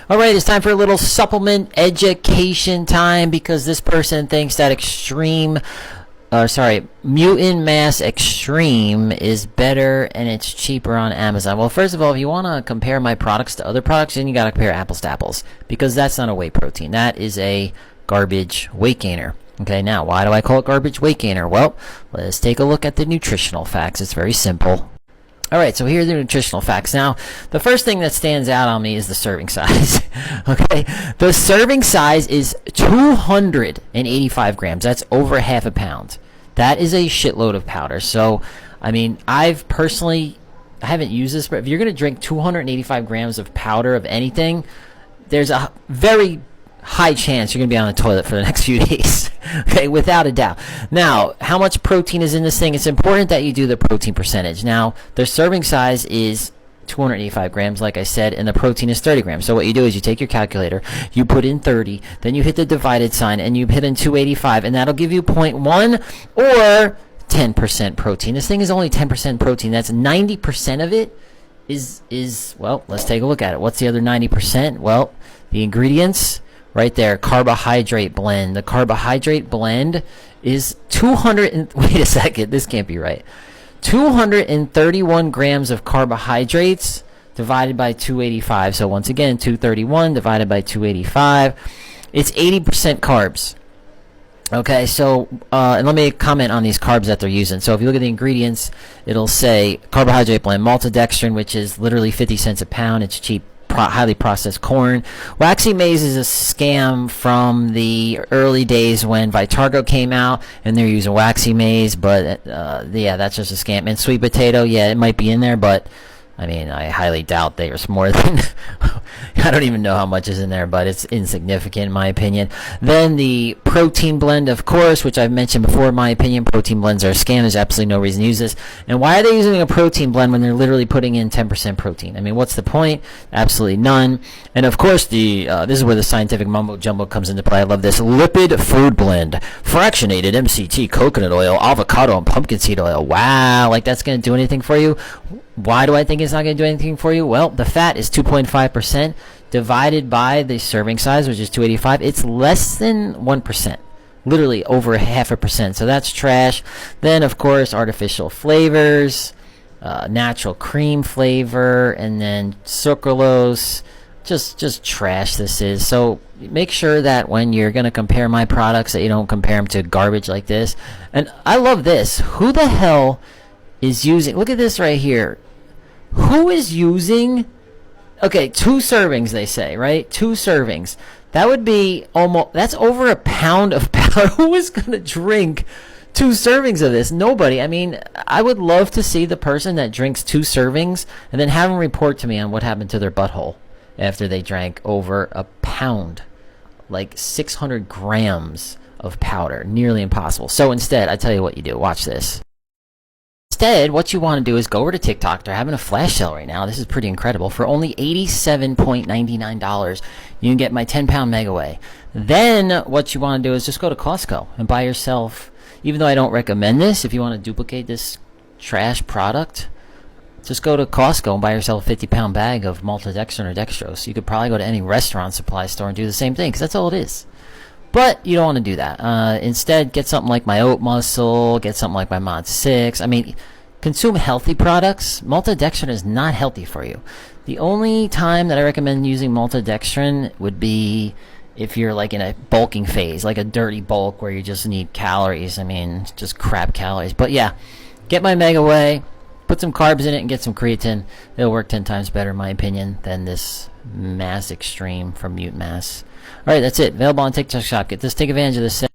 All right, it's time for a little supplement education time because this person thinks that Mutant Mass Extreme is better and it's cheaper on Amazon. Well, first of all, if you want to compare my products to other products, then you got to compare apples to apples because that's not a whey protein. That is a garbage weight gainer. Okay, now why do I call it garbage weight gainer? Well, let's take a look at the nutritional facts. It's very simple. All right, so here are the nutritional facts. Now, the first thing that stands out on me is the serving size. Okay, the serving size is 285 grams. That's over half a pound. That is a shitload of powder. So, I mean, I haven't used this, but if you're going to drink 285 grams of powder of anything, there's a very high chance you're going to be on the toilet for the next few days. Okay, without a doubt. Now, how much protein is in this thing? It's important that you do the protein percentage. Now, the serving size is 285 grams, like I said, and the protein is 30 grams. So what you do is you take your calculator, you put in 30, then you hit the divided sign, and you hit in 285, and that'll give you 0.1 or 10% protein. This thing is only 10% protein. That's 90% of it is, well, let's take a look at it. What's the other 90%? Well, the ingredients right there, carbohydrate blend. The carbohydrate blend is wait a second, this can't be right. 231 grams of carbohydrates divided by 285. So once again, 231 divided by 285. It's 80% carbs. Okay, so and let me comment on these carbs that they're using. So if you look at the ingredients, it'll say carbohydrate blend, maltodextrin, which is literally 50 cents a pound. It's cheap. Highly processed corn. Waxy maize is a scam from the early days when Vitargo came out and they're using waxy maize, but yeah, that's just a scam. And sweet potato, yeah, it might be in there, but I mean, I highly doubt there's more than I don't even know how much is in there, but it's insignificant in my opinion. Then the protein blend, of course, which I've mentioned before, in my opinion, protein blends are a scam. There's absolutely no reason to use this. And why are they using a protein blend when they're literally putting in 10% protein? I mean, what's the point? Absolutely none. And of course, this is where the scientific mumbo jumbo comes into play. I love this. Lipid food blend, fractionated MCT, coconut oil, avocado, and pumpkin seed oil. Wow, like that's going to do anything for you? Why do I think it's not going to do anything for you? Well, the fat is 2.5% divided by the serving size, which is 285. It's less than 1%, literally over 0.5%. So that's trash. Then, of course, artificial flavors, natural cream flavor, and then sucralose. Just trash this is. So make sure that when you're going to compare my products that you don't compare them to garbage like this. And I love this. Who the hell is using, look at this right here. Who is using, okay, 2 servings they say, right? 2 servings. That would be almost, that's over a pound of powder. Who is going to drink 2 servings of this? Nobody. I mean, I would love to see the person that drinks 2 servings and then have them report to me on what happened to their butthole after they drank over a pound, like 600 grams of powder. Nearly impossible. So instead, I tell you what you do. Watch this. Instead, what you want to do is go over to TikTok. They're having a flash sale right now. This is pretty incredible. For only $87.99, you can get my 10-pound Megaway. Then what you want to do is just go to Costco and buy yourself, even though I don't recommend this, if you want to duplicate this trash product, just go to Costco and buy yourself a 50-pound bag of maltodextrin or dextrose. You could probably go to any restaurant supply store and do the same thing, because that's all it is. But you don't want to do that. Instead, get something like my Oat Muscle, get something like my Mod 6. I mean, consume healthy products. Maltodextrin is not healthy for you. The only time that I recommend using maltodextrin would be if you're like in a bulking phase, like a dirty bulk where you just need calories. I mean, just crap calories. But yeah, get my Megaway, put some carbs in it, and get some creatine. It'll work 10 times better, in my opinion, than this Mass Extreme from Mutant Mass. Alright, that's it. Available on TikTok Shop. Take advantage of this sale.